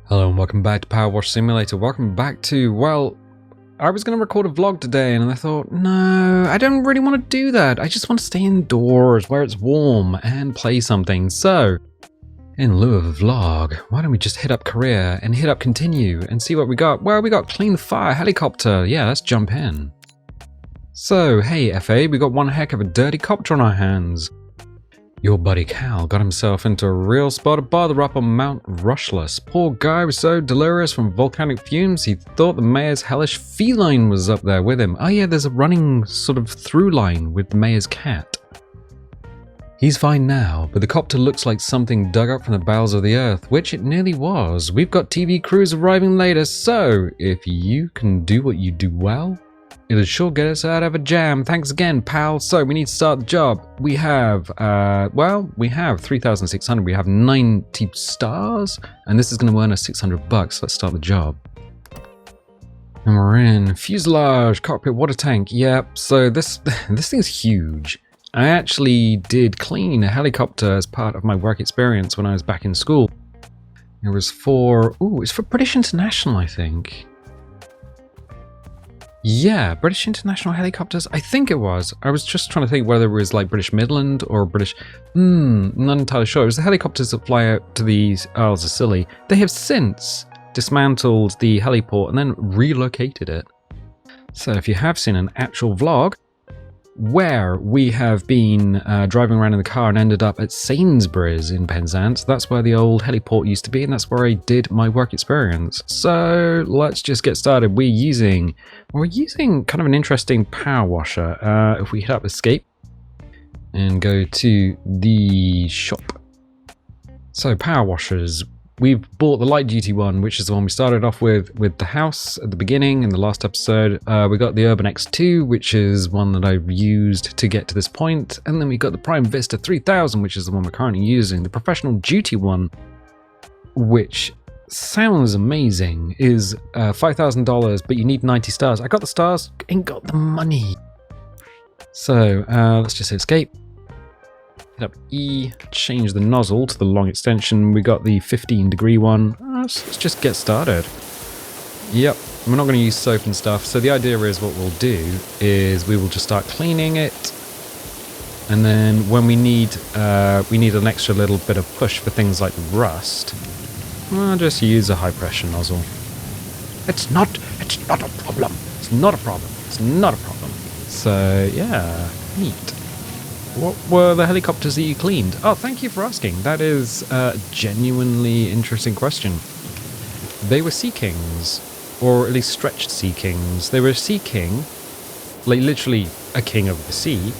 Hello and welcome back to PowerWash Simulator. Welcome back to, well, I was going to record a vlog today and I thought, no, I don't really want to do that. I just want to stay indoors where it's warm and play something. So, in lieu of a vlog, why don't we just hit up career and hit up continue and see what we got? Well, we got clean the fire helicopter. Yeah, let's jump in. So, hey FA, we got one heck of a dirty copter on our hands. Your buddy Cal got himself into a real spot of bother up on Mount Rushless. Poor guy was so delirious from volcanic fumes, he thought the mayor's hellish feline was up there with him. Oh yeah, there's a running sort of through line with the mayor's cat. He's fine now, but the copter looks like something dug up from the bowels of the earth, which it nearly was. We've got TV crews arriving later, so if you can do what you do well, it'll sure get us out of a jam. Thanks again, pal. So we need to start the job. We have, we have 3,600. We have 90 stars, and this is going to earn us 600 bucks. Let's start the job. And we're in fuselage, cockpit, water tank. Yep. So this thing's huge. I actually did clean a helicopter as part of my work experience when I was back in school. It was for, it's for British International, I think. Yeah, British International Helicopters, I think it was. I was just trying to think whether it was like British Midland or British... not entirely sure. It was the helicopters that fly out to the Isles of Scilly. They have since dismantled the heliport and then relocated it. So if you have seen an actual vlog where we have been driving around in the car and ended up at Sainsbury's in Penzance, that's where the old heliport used to be, and that's where I did my work experience. So let's just get started. We're using kind of an interesting power washer. If we hit up escape and go to the shop. So power washers. We've bought the light duty one, which is the one we started off with the house at the beginning in the last episode. We got the Urban X2, which is one that I've used to get to this point. And then we got the Prime Vista 3000, which is the one we're currently using. The professional duty one, which sounds amazing, is $5,000, but you need 90 stars. I got the stars, ain't got the money. So let's just hit escape. Hit up E, change the nozzle to the long extension. We got the 15-degree one. Let's just get started. Yep, we're not going to use soap and stuff. So the idea is what we'll do is we will just start cleaning it. And then when we need an extra little bit of push for things like rust, I'll just use a high-pressure nozzle. It's not a problem. It's not a problem. It's not a problem. So yeah, neat. What were the helicopters that you cleaned? Oh, thank you for asking. That is a genuinely interesting question. They were Sea Kings, or at least stretched Sea Kings. They were a Sea King, like literally a king of the sea,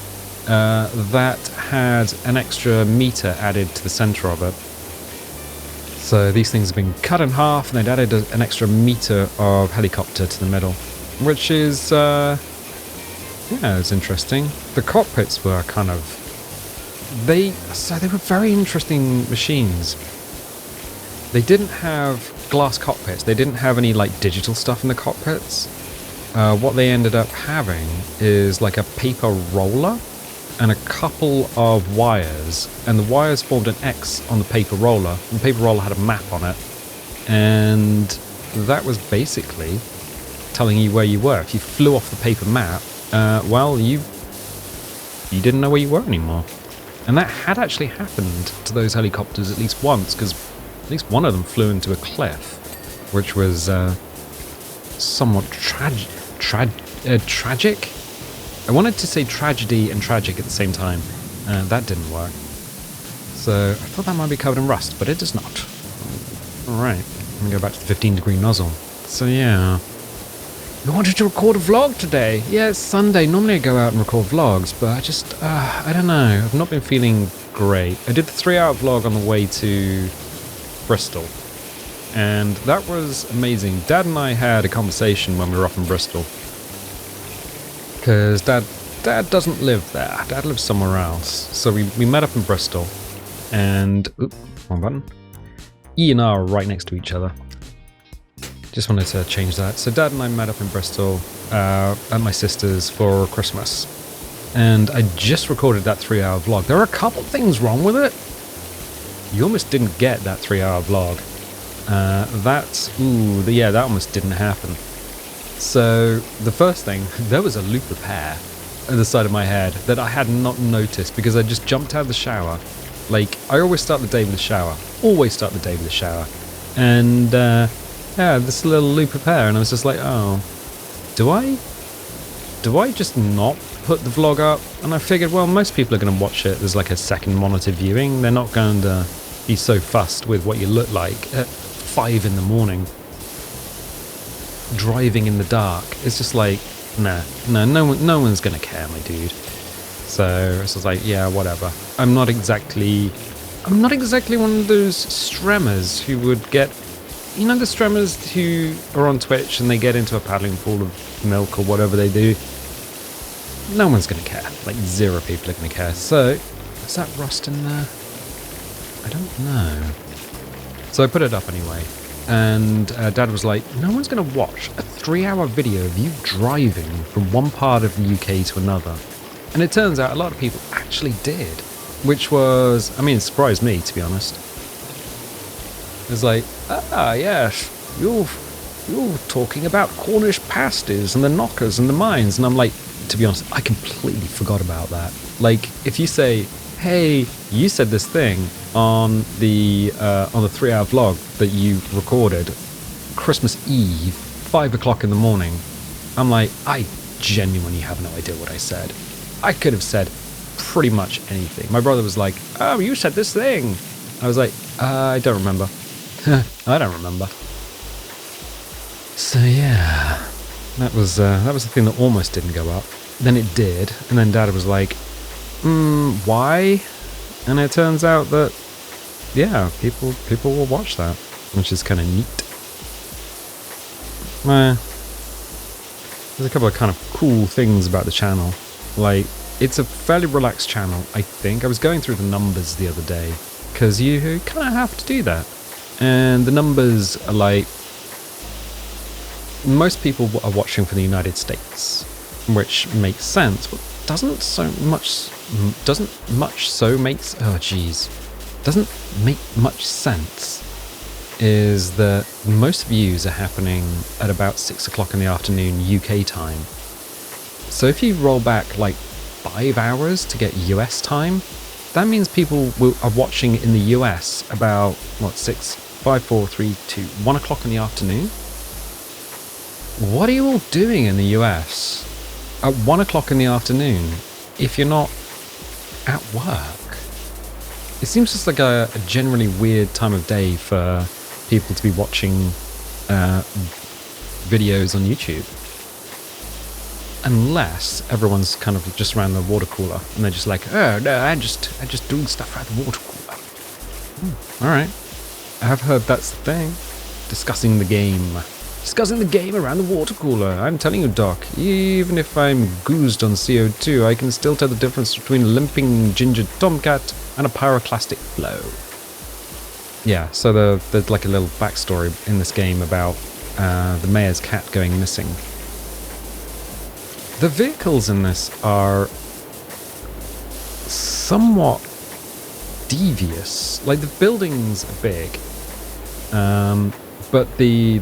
that had an extra meter added to the center of it. So these things have been cut in half, and they'd added an extra meter of helicopter to the middle, which is... yeah, it's interesting. The cockpits were kind of... They were very interesting machines. They didn't have glass cockpits. They didn't have any, like, digital stuff in the cockpits. What they ended up having is, like, a paper roller and a couple of wires. And the wires formed an X on the paper roller. And the paper roller had a map on it. And that was basically telling you where you were. If you flew off the paper map, well, you didn't know where you were anymore. And that had actually happened to those helicopters at least once, because at least one of them flew into a cliff, which was somewhat tragic. I wanted to say tragedy and tragic at the same time. That didn't work. So I thought that might be covered in rust, but it does not. Alright, let me go back to the 15-degree nozzle. So yeah... I wanted to record a vlog today. Yeah, it's Sunday. Normally I go out and record vlogs, but I just, I don't know. I've not been feeling great. I did the 3-hour vlog on the way to Bristol, and that was amazing. Dad and I had a conversation when we were up in Bristol, because Dad doesn't live there. Dad lives somewhere else. So we met up in Bristol, and, wrong button. E and R are right next to each other. Just wanted to change that. So Dad and I met up in Bristol at my sister's for Christmas. And I just recorded that 3-hour vlog. There are a couple things wrong with it. You almost didn't get that 3-hour vlog. that almost didn't happen. So the first thing, there was a loop of hair at the side of my head that I had not noticed because I just jumped out of the shower. Like, I always start the day with a shower. Always start the day with a shower. And, this little loop of hair, and I was just like, oh, do I just not put the vlog up? And I figured, well, most people are going to watch it. There's like a second monitor viewing. They're not going to be so fussed with what you look like at 5 in the morning. Driving in the dark. It's just like, no one's going to care, my dude. So I was like, yeah, whatever. I'm not exactly one of those stremmers who would get, you know, the stremmers who are on Twitch and they get into a paddling pool of milk or whatever they do. No one's going to care. Like, 0 people are going to care. So, is that rust in there? I don't know. So I put it up anyway. And Dad was like, no one's going to watch a 3-hour video of you driving from one part of the UK to another. And it turns out a lot of people actually did. Which was, I mean, it surprised me, to be honest. It was like, yes, you're talking about Cornish pasties and the knockers and the mines. And I'm like, to be honest, I completely forgot about that. Like, if you say, hey, you said this thing on the 3-hour vlog that you recorded Christmas Eve, 5 o'clock in the morning. I'm like, I genuinely have no idea what I said. I could have said pretty much anything. My brother was like, oh, you said this thing. I was like, I don't remember. I don't remember. So yeah, that was the thing that almost didn't go up. Then it did, and then Dad was like, why? And it turns out that, yeah, people will watch that, which is kind of neat. There's a couple of kind of cool things about the channel. Like, it's a fairly relaxed channel, I think. I was going through the numbers the other day, because you kind of have to do that. And the numbers are like, most people are watching from the United States, which makes sense, but doesn't make much sense is that most views are happening at about 6 o'clock in the afternoon UK time. So if you roll back like 5 hours to get US time, that means people are watching in the US about, 5, 4, 3, 2, 1 o'clock in the afternoon? What are you all doing in the US at 1 o'clock in the afternoon if you're not at work? It seems just like a generally weird time of day for people to be watching videos on YouTube. Unless everyone's kind of just around the water cooler and they're just like, oh no, I'm just doing stuff around the water cooler. Alright. I have heard that's the thing. Discussing the game around the water cooler. I'm telling you, Doc, even if I'm goozed on CO2, I can still tell the difference between a limping ginger tomcat and a pyroclastic flow. Yeah, so there's like a little backstory in this game about the mayor's cat going missing. The vehicles in this are somewhat devious. Like, the buildings are big, but the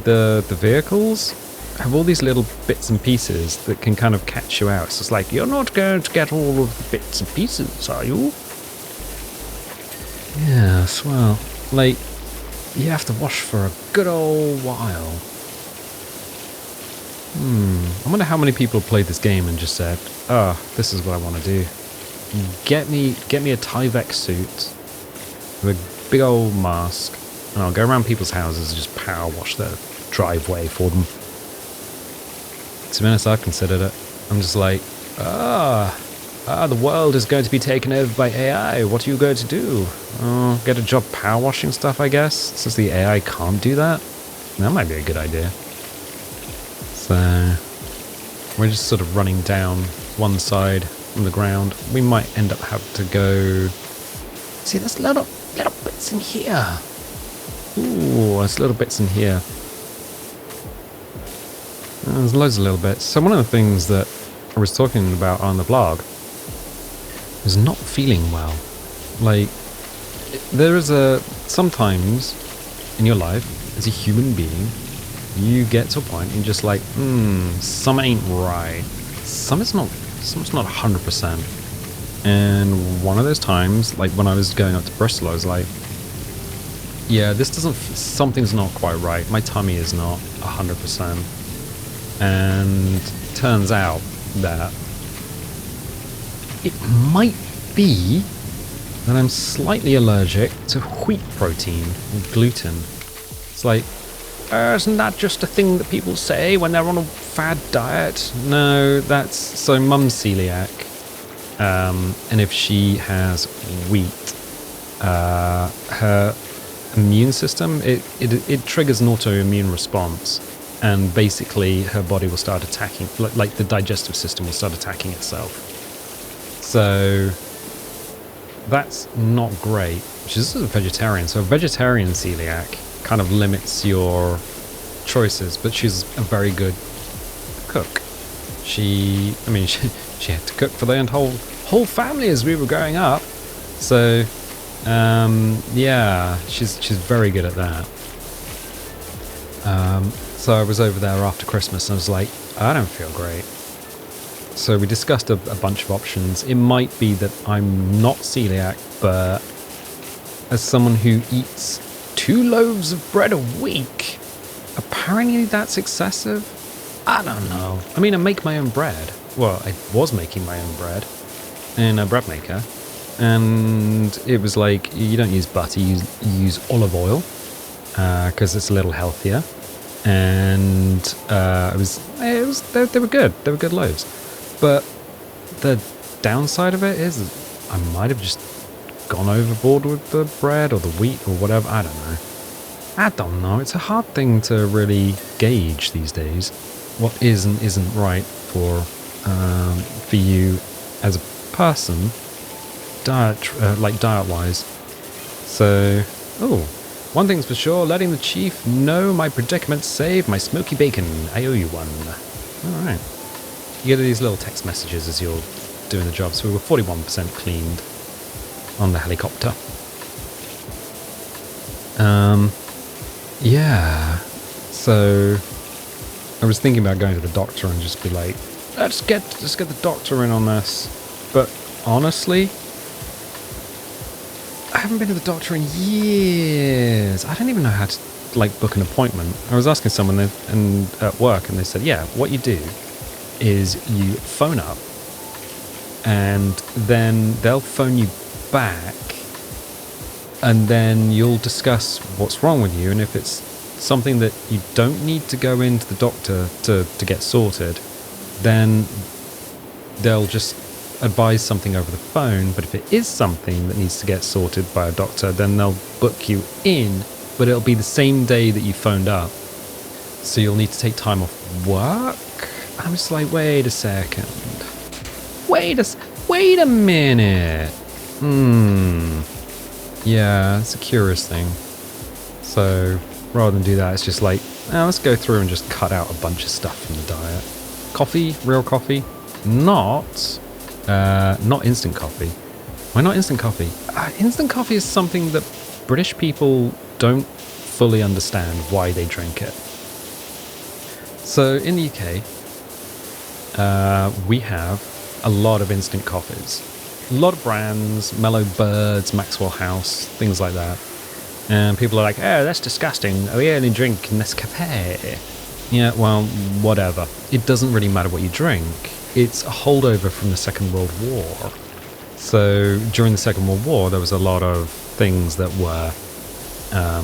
vehicles have all these little bits and pieces that can kind of catch you out. It's just like, you're not going to get all of the bits and pieces, are you? Yes, well, like, you have to wash for a good old while. I wonder how many people played this game and just said, oh, this is what I want to do. Get me a Tyvek suit with a big old mask, and I'll go around people's houses and just power wash their driveway for them. To be honest, I've considered it. I'm just like, the world is going to be taken over by AI. What are you going to do? Get a job power washing stuff, I guess, since the AI can't do that? That might be a good idea. So, we're just sort of running down one side from the ground. We might end up having to go... See, there's little bits in here. Ooh, there's little bits in here. There's loads of little bits. So one of the things that I was talking about on the blog is not feeling well. Like, there is sometimes in your life, as a human being, you get to a point and you're just like, some ain't right. Something's not 100%. And one of those times, like when I was going up to Bristol, I was like, yeah, something's not quite right. My tummy is not 100%. And turns out that it might be that I'm slightly allergic to wheat protein and gluten. It's like, isn't that just a thing that people say when they're on a fad diet? No, so mum's celiac. And if she has wheat, her immune system, it triggers an autoimmune response. And basically her body will start attacking, like the digestive system will start attacking itself. So that's not great. She's a vegetarian, so a vegetarian celiac kind of limits your choices, but she's a very good cook. She had to cook for the whole family as we were growing up. So yeah, she's very good at that. So I was over there after Christmas and I was like, I don't feel great. So we discussed a bunch of options. It might be that I'm not celiac, but as someone who eats 2 loaves of bread a week, apparently that's excessive. I don't know. I mean, I make my own bread. Well, I was making my own bread in a bread maker. And it was like, you don't use butter, you use olive oil, because it's a little healthier. And they were good. They were good loaves. But the downside of it is I might have just gone overboard with the bread or the wheat or whatever. I don't know. It's a hard thing to really gauge these days. What is and isn't right for you as a person, diet-wise. So, one thing's for sure, letting the chief know my predicament saved my smoky bacon. I owe you one. Alright. You get these little text messages as you're doing the job. So we were 41% cleaned on the helicopter. Yeah. So I was thinking about going to the doctor and just be like, let's get the doctor in on this. But honestly, I haven't been to the doctor in years. I don't even know how to book an appointment. I was asking someone at work and they said, yeah, what you do is you phone up and then they'll phone you back and then you'll discuss what's wrong with you, and if it's something that you don't need to go into the doctor to get sorted, then they'll just advise something over the phone. But if it is something that needs to get sorted by a doctor, then they'll book you in, but it'll be the same day that you phoned up, so you'll need to take time off work. I'm just like, wait a second. Wait a minute. Yeah, it's a curious thing. So rather than do that, it's just like, let's go through and just cut out a bunch of stuff from the diet. Coffee, real coffee, not instant coffee. Why not instant coffee? Instant coffee is something that British people don't fully understand why they drink it. So in the UK, we have a lot of instant coffees. A lot of brands, Mellow Birds, Maxwell House, things like that. And people are like, oh, that's disgusting. We only drink Nescafe. Yeah, well, whatever. It doesn't really matter what you drink. It's a holdover from the Second World War. So during the Second World War, there was a lot of things that were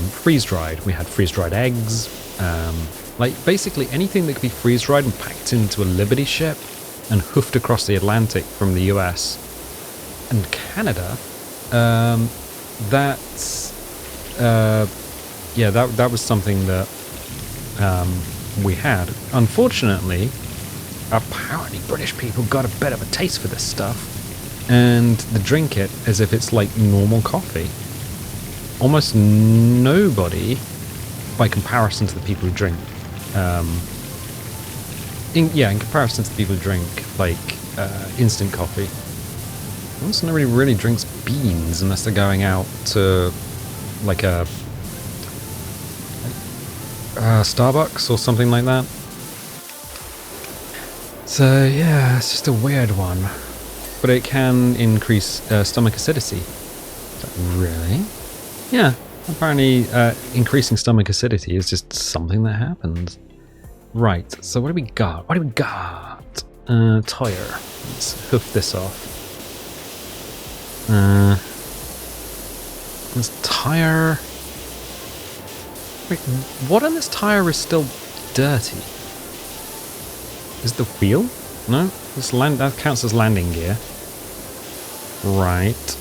freeze-dried. We had freeze-dried eggs, basically anything that could be freeze-dried and packed into a Liberty ship and hoofed across the Atlantic from the US and Canada. That was something that we had. Unfortunately, apparently British people got a bit of a taste for this stuff, and they drink it as if it's like normal coffee. Almost nobody, by comparison to the people who drink, in comparison to the people who drink instant coffee, almost nobody really drinks beans unless they're going out to Starbucks or something like that. So yeah, it's just a weird one. But it can increase stomach acidity. Really? Yeah, apparently increasing stomach acidity is just something that happens. Right, so what do we got? What do we got? Tire. Let's hoof this off. This tire... Wait, what on this tire is still dirty? Is the wheel? No? That counts as landing gear. Right.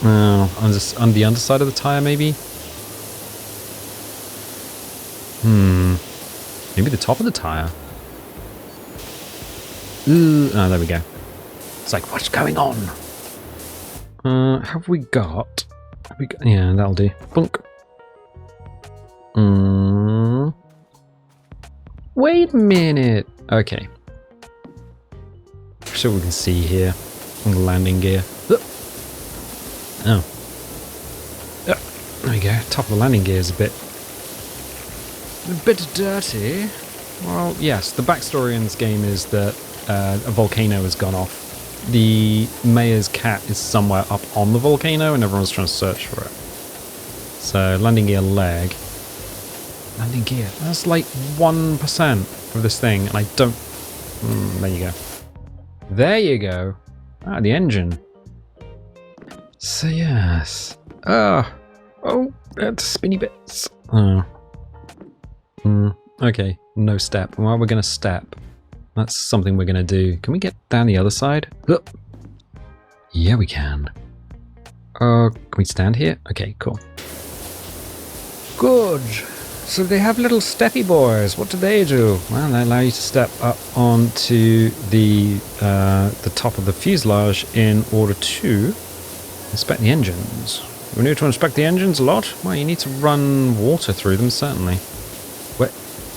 On the underside of the tire, maybe? Maybe the top of the tire. Ooh, oh, there we go. It's like, what's going on? Have we got... yeah, that'll do. Bunk. Wait a minute. Okay. So we can see here on the landing gear. Oh. There we go. Top of the landing gear is a bit dirty. Well, yes. The backstory in this game is that a volcano has gone off. The mayor's cat is somewhere up on the volcano, and everyone's trying to search for it. So landing gear leg. Landing gear. That's like 1% of this thing, and I don't... there you go. There you go. Ah, the engine. So yes. Oh, that's spinny bits. Oh. Okay, no step. Well, we're going to step. That's something we're going to do. Can we get down the other side? Yeah, we can. Can we stand here? Okay, cool. Good. So they have little steppy boys. What do they do? Well, they allow you to step up onto the top of the fuselage in order to inspect the engines. We need to inspect the engines a lot? Well, you need to run water through them, certainly. What?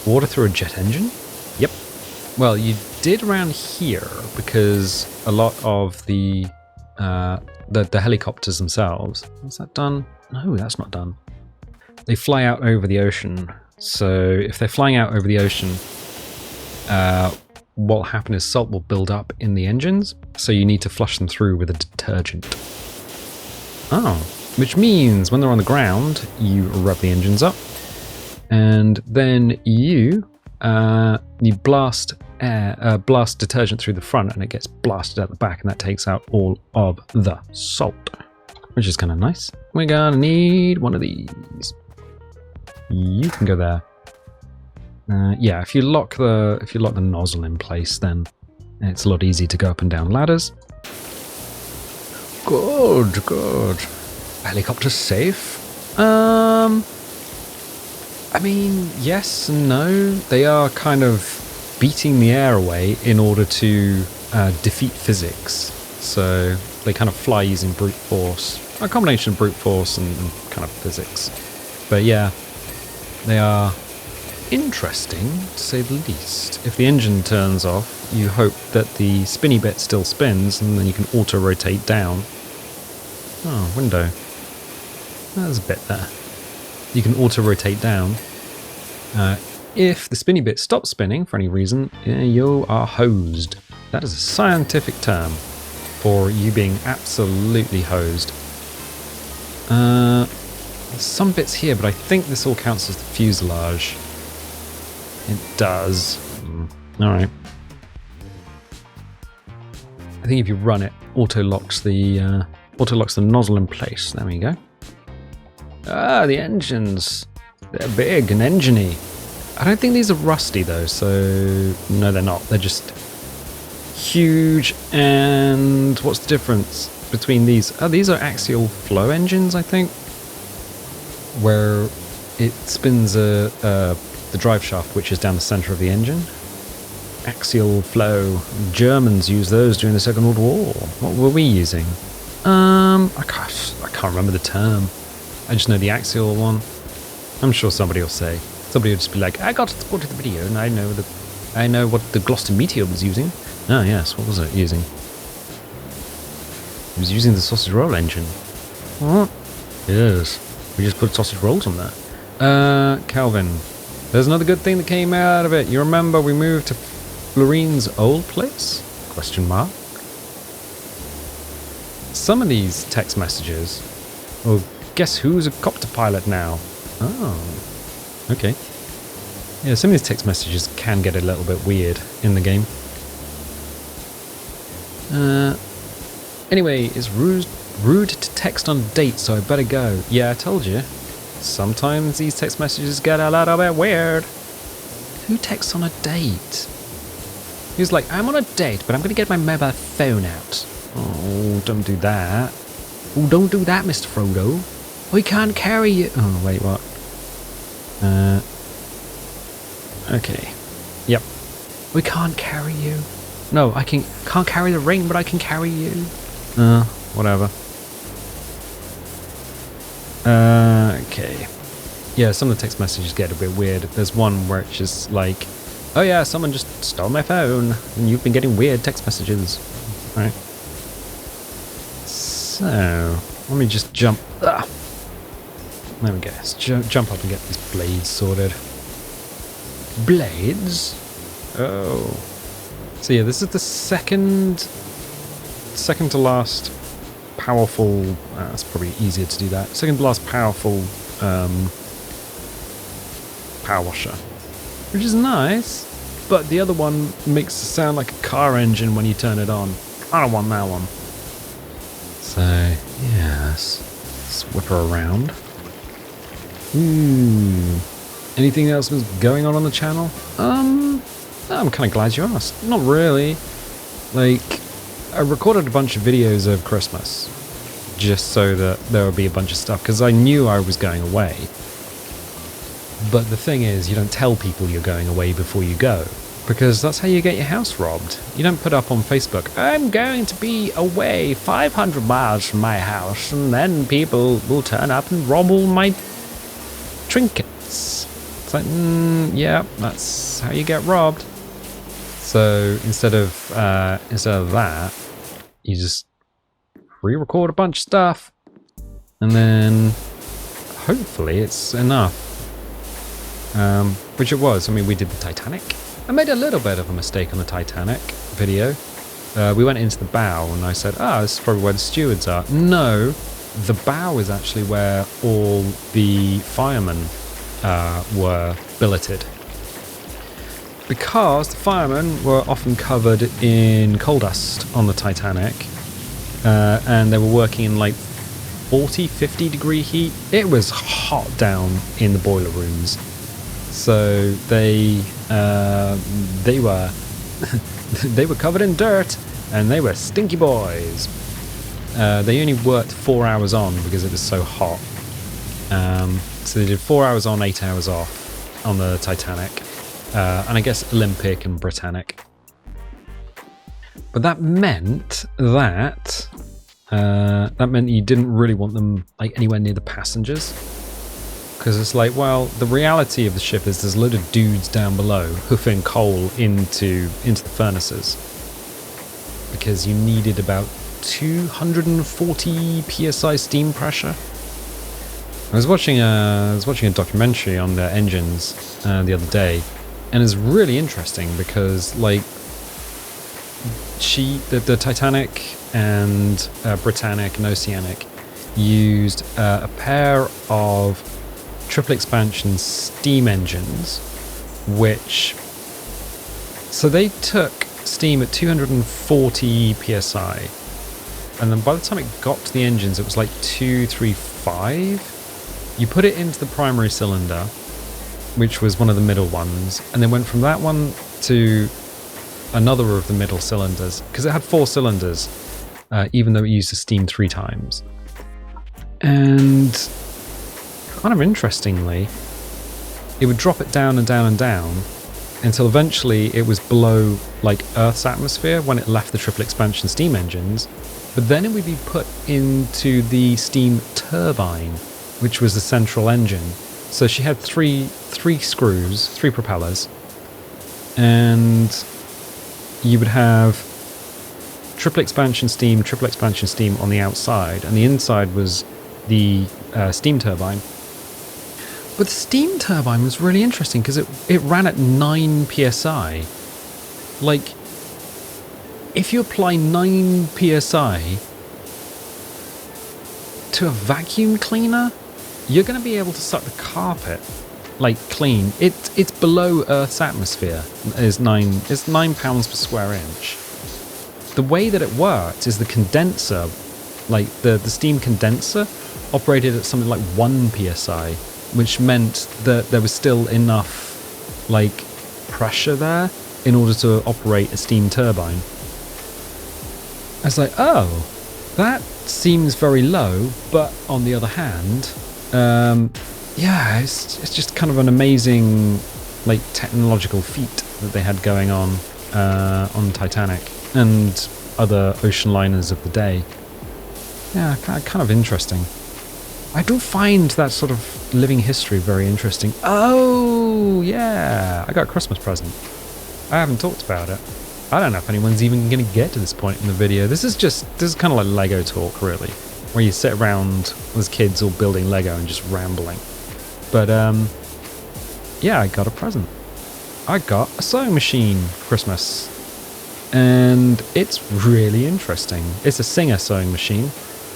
Water through a jet engine? Yep. Well, you did around here because a lot of the helicopters themselves... Is that done? No, that's not done. They fly out over the ocean. So if they're flying out over the ocean, what will happen is salt will build up in the engines. So you need to flush them through with a detergent. Oh, which means when they're on the ground, you rub the engines up. And then you blast detergent through the front, and it gets blasted out the back, and that takes out all of the salt, which is kind of nice. We're gonna need one of these. You can go there. Yeah, if you lock the nozzle in place, then it's a lot easier to go up and down ladders. Good. Helicopter's safe. I mean, yes and no. They are kind of beating the air away in order to defeat physics. So they kind of fly using brute force. A combination of brute force and kind of physics. But yeah, they are interesting, to say the least. If the engine turns off, you hope that the spinny bit still spins, and then you can auto-rotate down. Oh, window. There's a bit there. You can auto-rotate down. If the spinny bit stops spinning for any reason, you are hosed. That is a scientific term for you being absolutely hosed. There's some bits here, but I think this all counts as the fuselage. It does. Alright. I think if you run it, auto-locks the nozzle in place. There we go. Ah, the engines. They're big and engine-y. I don't think these are rusty though, so no, they're not. They're just huge. And what's the difference between these? Oh, these are axial flow engines, I think, where it spins the drive shaft, which is down the center of the engine. Axial flow. Germans used those during the Second World War. What were we using? I can't remember the term. I just know the axial one. I'm sure somebody will say. Somebody will just be like, I got to the video and I know what the Gloucester Meteor was using. Oh yes, what was it using? It was using the sausage roll engine. What? Yes. We just put sausage rolls on there. Calvin, there's another good thing that came out of it. You remember we moved to Florine's old place? Question mark. Some of these text messages. Oh, guess who's a copter pilot now? Oh, okay. Yeah, some of these text messages can get a little bit weird in the game. Anyway, it's rude to text on a date, so I better go. Yeah, I told you. Sometimes these text messages get a little bit weird. Who texts on a date? He was like, I'm on a date, but I'm going to get my mobile phone out. Oh, don't do that. Oh, don't do that, Mr. Frodo. We can't carry you. Oh, wait, what? Okay. Yep. We can't carry you. No, I can't carry the ring, but I can carry you. Whatever. Okay. Yeah, some of the text messages get a bit weird. There's one where it's just like, oh yeah, someone just stole my phone, and you've been getting weird text messages. Right. So, let me just jump. There we go. Let's jump up and get these blades sorted. Blades? Oh. So yeah, this is the second to last powerful, it's probably easier to do that, second to last powerful power washer, which is nice, but the other one makes it sound like a car engine when you turn it on. I don't want that one. So yes, let's whip her around. Anything else was going on the channel? I'm kind of glad you asked. Not really. Like, I recorded a bunch of videos of Christmas just so that there would be a bunch of stuff, because I knew I was going away. But the thing is, you don't tell people you're going away before you go, because that's how you get your house robbed. You don't put up on Facebook, I'm going to be away 500 miles from my house, and then people will turn up and rob all my trinkets. It's like, yeah, that's how you get robbed. So instead of that, you just re-record a bunch of stuff, and then hopefully it's enough. Which it was. I mean, we did the Titanic. I made a little bit of a mistake on the Titanic video. We went into the bow, and I said, this is probably where the stewards are. No, the bow is actually where all the firemen were billeted. Because the firemen were often covered in coal dust on the Titanic, and they were working in like 40-50 degree heat. It was hot down in the boiler rooms, so they were they were covered in dirt, and they were stinky boys. They only worked 4 hours on because it was so hot. So they did 4 hours on, 8 hours off on the Titanic. And I guess Olympic and Britannic. But that meant that you didn't really want them like anywhere near the passengers, because it's like, well, the reality of the ship is there's a load of dudes down below hoofing coal into the furnaces, because you needed about 240 psi steam pressure. I was watching a documentary on their engines the other day. And it's really interesting because, like, the Titanic and Britannic and Oceanic used a pair of triple expansion steam engines, so they took steam at 240 psi, and then by the time it got to the engines, it was like 235. You put it into the primary cylinder, which was one of the middle ones, and then went from that one to another of the middle cylinders, because it had 4 cylinders, even though it used the steam 3 times. And kind of interestingly, it would drop it down and down and down until eventually it was below like Earth's atmosphere when it left the triple expansion steam engines, but then it would be put into the steam turbine, which was the central engine. So she had three screws, 3 propellers, and you would have triple expansion steam on the outside, and the inside was the steam turbine. But the steam turbine was really interesting because it ran at 9 psi. Like, if you apply 9 psi to a vacuum cleaner, you're going to be able to suck the carpet like clean. It's below Earth's atmosphere. It's 9 pounds per square inch. The way that it worked is the condenser, like the steam condenser, operated at something like 1 psi, which meant that there was still enough like pressure there in order to operate a steam turbine. I was like, oh, that seems very low, but on the other hand, yeah, it's just kind of an amazing like technological feat that they had going on Titanic and other ocean liners of the day. Yeah, kind of interesting. I do find that sort of living history very interesting. Oh, yeah, I got a Christmas present. I haven't talked about it. I don't know if anyone's even going to get to this point in the video. This is kind of like Lego talk, really, where you sit around as kids all building Lego and just rambling. But, yeah, I got a present. I got a sewing machine for Christmas. And it's really interesting. It's a Singer sewing machine,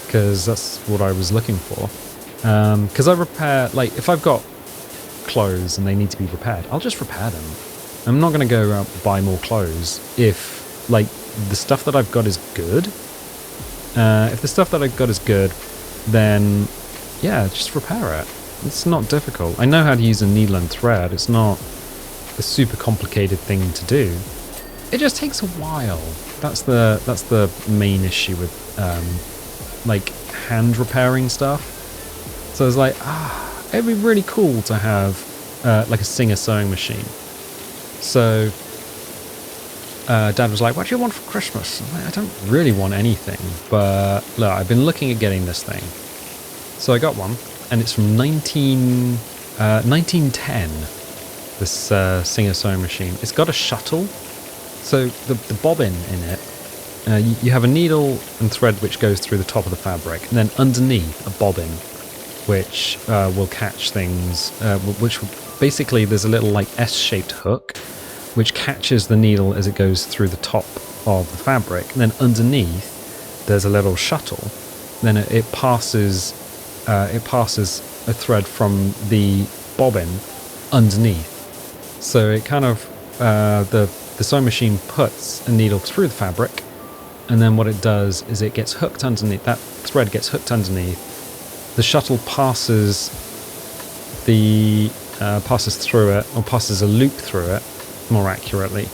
because that's what I was looking for. Because I repair, like, if I've got clothes and they need to be repaired, I'll just repair them. I'm not going to go out and buy more clothes if, like, the stuff that I've got is good. If the stuff that I've got is good, then, yeah, just repair it. It's not difficult. I know how to use a needle and thread. It's not a super complicated thing to do. It just takes a while. That's the main issue with, like, hand repairing stuff. So I was like, it'd be really cool to have, like, a Singer sewing machine. So Dad was like, what do you want for Christmas? I'm like, I don't really want anything, but look, I've been looking at getting this thing. So I got one, and it's from 1910, this Singer sewing machine. It's got a shuttle. So the bobbin in it, you have a needle and thread which goes through the top of the fabric, and then underneath a bobbin which will catch things, which basically there's a little like S-shaped hook which catches the needle as it goes through the top of the fabric, and then underneath there's a little shuttle. Then it passes a thread from the bobbin underneath. So it kind of the sewing machine puts a needle through the fabric, and then what it does is it gets hooked underneath. That thread gets hooked underneath. The shuttle passes through it, or passes a loop through it, more accurately.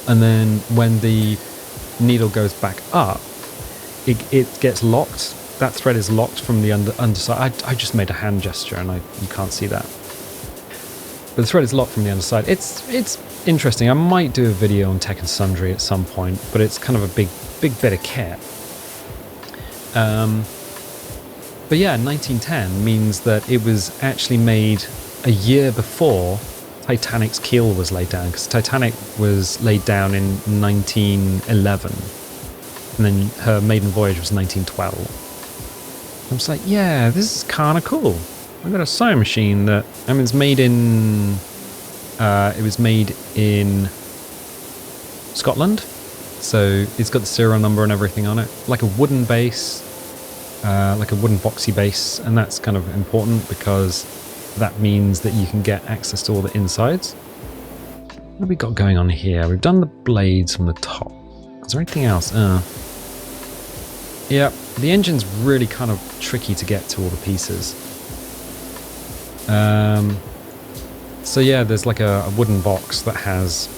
And then when the needle goes back up, it gets locked. That thread is locked from the underside. I just made a hand gesture, and you can't see that. But the thread is locked from the underside. It's interesting. I might do a video on Tech and Sundry at some point, but it's kind of a big bit of kit. But yeah, 1910 means that it was actually made a year before Titanic's keel was laid down, because Titanic was laid down in 1911, and then her maiden voyage was 1912. I was like, yeah, this is kind of cool. I've got a sewing machine that, I mean, it's made in, it was made in Scotland, so it's got the serial number and everything on it, like a wooden base, like a wooden boxy base, and that's kind of important because that means that you can get access to all the insides. What have we got going on here? We've done the blades from the top. Is there anything else? Yeah, the engine's really kind of tricky to get to all the pieces. So yeah, there's like a wooden box that has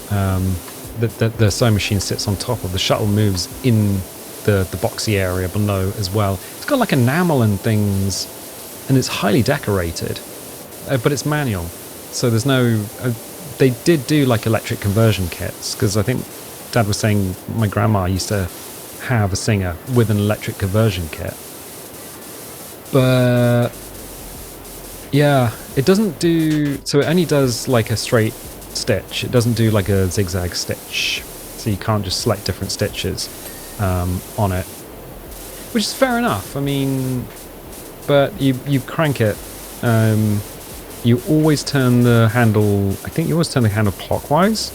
the sewing machine sits on top of. The shuttle moves in the boxy area below as well. It's got like enamel and things, and it's highly decorated, but it's manual. So there's no... they did do like electric conversion kits, because I think Dad was saying my grandma used to have a Singer with an electric conversion kit. But yeah, it doesn't do... So it only does like a straight stitch. It doesn't do like a zigzag stitch. So you can't just select different stitches on it. Which is fair enough. I mean, but you crank it. You always turn the handle. I think you always turn the handle clockwise.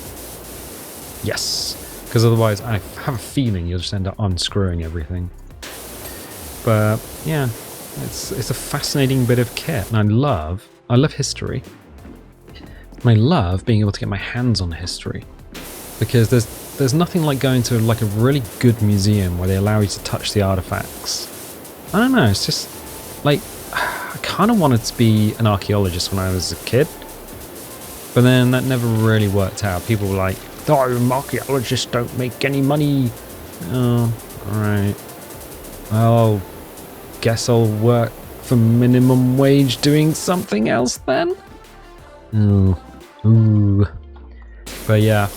Yes, because otherwise I have a feeling you'll just end up unscrewing everything. But yeah, it's a fascinating bit of kit, and I love history. And I love being able to get my hands on history, because there's nothing like going to like a really good museum where they allow you to touch the artifacts. I don't know, it's just like I kind of wanted to be an archaeologist when I was a kid, but then that never really worked out. People were like, "Oh, archaeologists don't make any money." Oh, alright. Well, guess I'll work for minimum wage doing something else then. Ooh. But yeah.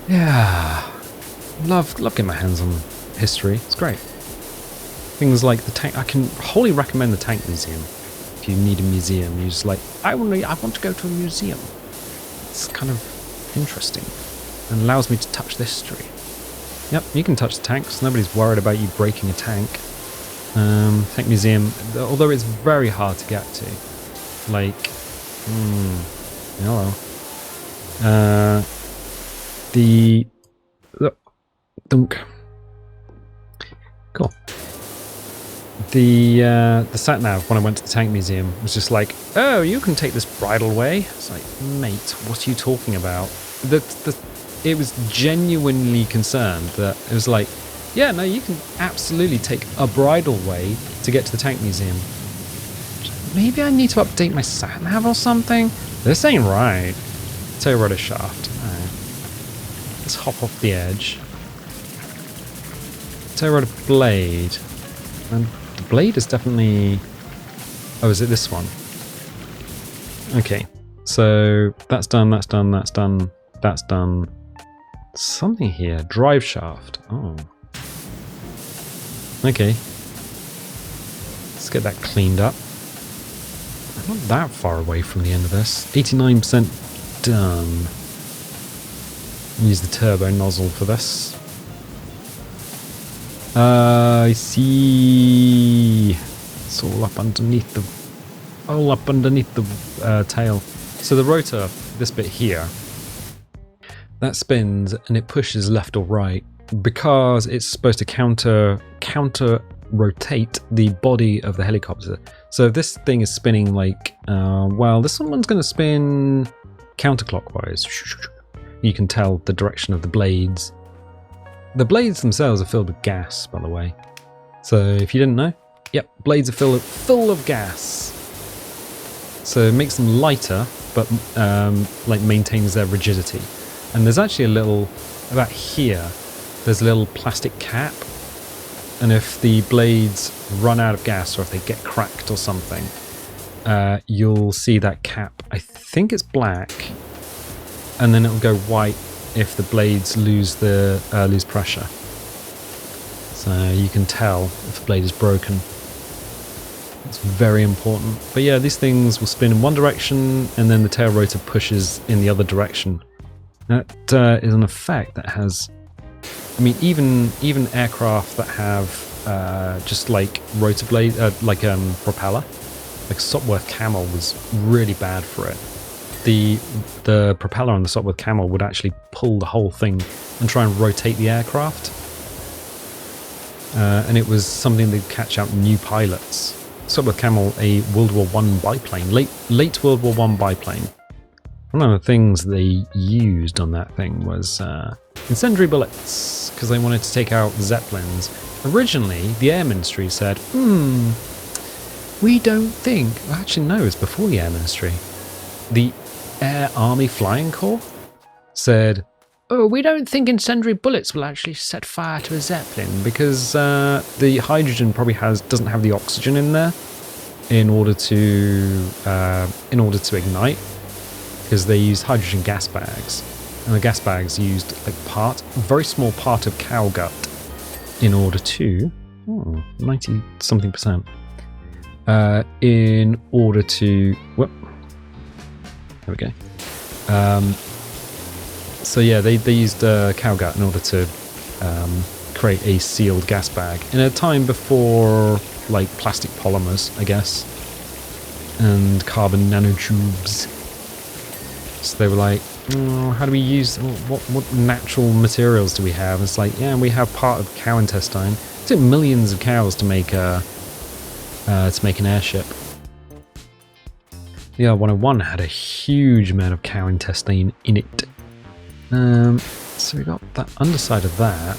Yeah. Love getting my hands on history. It's great. Things like the tank. I can wholly recommend the tank museum. If you need a museum, you're just like, I want to go to a museum. It's kind of interesting and allows me to touch the history. Yep, you can touch the tanks. Nobody's worried about you breaking a tank. Tank museum, although it's very hard to get to. Like, hello. Dunk. Cool. The sat nav when I went to the tank museum was just like, oh, you can take this bridle way. It's like, mate, what are you talking about? It was genuinely concerned that it was like, yeah, no, you can absolutely take a bridle way to get to the tank museum. Maybe I need to update my sat nav or something. This ain't right. Tail rotor shaft. Alright. Let's hop off the edge. Tail rotor blade. And the blade is definitely... Oh, is it this one? Okay. So that's done, that's done, that's done, that's done. Something here. Drive shaft. Oh. Okay. Let's get that cleaned up. I'm not that far away from the end of this. 89% done. Use the turbo nozzle for this. I see. It's all up underneath the tail. So the rotor, this bit here, that spins and it pushes left or right because it's supposed to counter rotate the body of the helicopter. So if this thing is spinning like, well, this one's going to spin counterclockwise. You can tell the direction of the blades. The blades themselves are filled with gas, by the way. So if you didn't know, yep, blades are full of gas. So it makes them lighter, but like maintains their rigidity. And there's actually a little, about here, there's a little plastic cap. And if the blades run out of gas or if they get cracked or something, you'll see that cap. I think it's black, and then it'll go white if the blades lose pressure. So you can tell if the blade is broken. It's very important. But yeah, these things will spin in one direction, and then the tail rotor pushes in the other direction. That is an effect that has... I mean, even aircraft that have just like rotor blade, propeller, like Sopwith Camel was really bad for it. The propeller on the Sopwith Camel would actually pull the whole thing and try and rotate the aircraft, and it was something that catch out new pilots. Sopwith Camel, a World War I biplane, late World War I biplane. One of the things they used on that thing was incendiary bullets, because they wanted to take out Zeppelins. Originally, the Air Ministry said, we don't think... Well, actually, no, it's before the Air Ministry. The Air Army Flying Corps said, oh, we don't think incendiary bullets will actually set fire to a Zeppelin, because the hydrogen probably doesn't have the oxygen in there in order to ignite. Because they used hydrogen gas bags, and the gas bags used a very small part of cow gut in order to 90-something%. In order to there we go. So yeah, they used cow gut in order to create a sealed gas bag in a time before, like, plastic polymers, I guess, and carbon nanotubes. So they were like, oh, how do we use, what natural materials do we have? It's like, yeah, we have part of cow intestine. It took millions of cows to make an airship. The R101 had a huge amount of cow intestine in it. So we got the underside of that.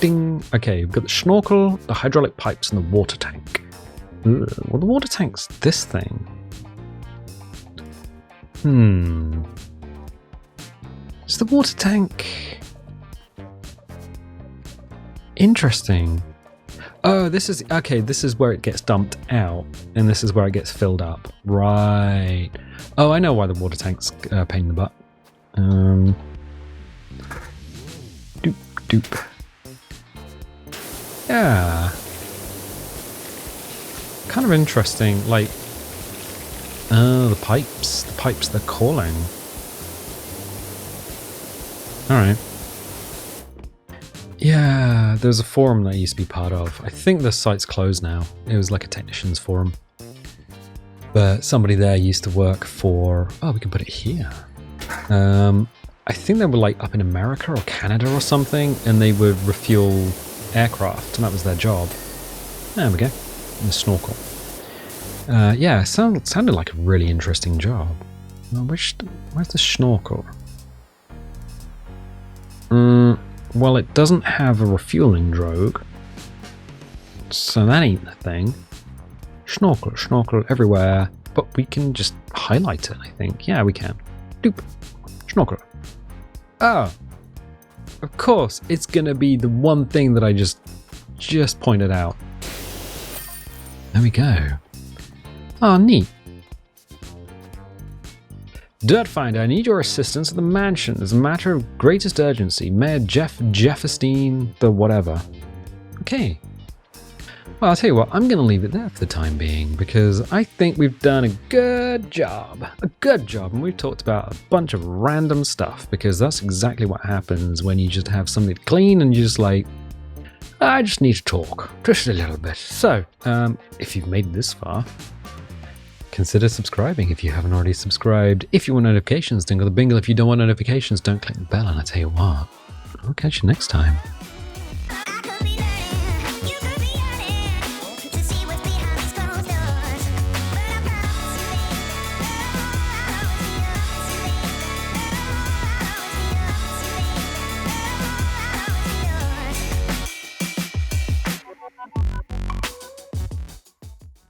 Ding. Okay, we've got the snorkel, the hydraulic pipes, and the water tank. Well, the water tank's this thing. Is the water tank interesting? Oh, this is okay. This is where it gets dumped out, and this is where it gets filled up. Right. Oh, I know why the water tank's a pain in the butt. Doop doop. Yeah. Kind of interesting. Like, the pipes. They're calling. All right. Yeah, there's a forum that I used to be part of. I think the site's closed now. It was like a technicians forum. But somebody there used to work for... Oh, we can put it here. I think they were like up in America or Canada or something, and they would refuel aircraft, and that was their job. There we go. And the snorkel. Yeah, sounded like a really interesting job. Where's the snorkel? Well, it doesn't have a refueling drogue, so that ain't the thing. Snorkel everywhere, but we can just highlight it, I think. Yeah, we can. Doop. Snorkel. Oh, of course, it's gonna be the one thing that I just pointed out. There we go. Oh, neat. Dirt Finder, I need your assistance at the mansion. There's a matter of greatest urgency. Mayor Jeffestein, the whatever. Okay. Well, I'll tell you what, I'm going to leave it there for the time being, because I think we've done a good job. And we've talked about a bunch of random stuff, because that's exactly what happens when you just have something to clean and you're just like, I just need to talk. Just a little bit. So, if you've made it this far, consider subscribing if you haven't already subscribed. If you want notifications, dingle the bingle. If you don't want notifications, don't click the bell, and I tell you what, I'll catch you next time.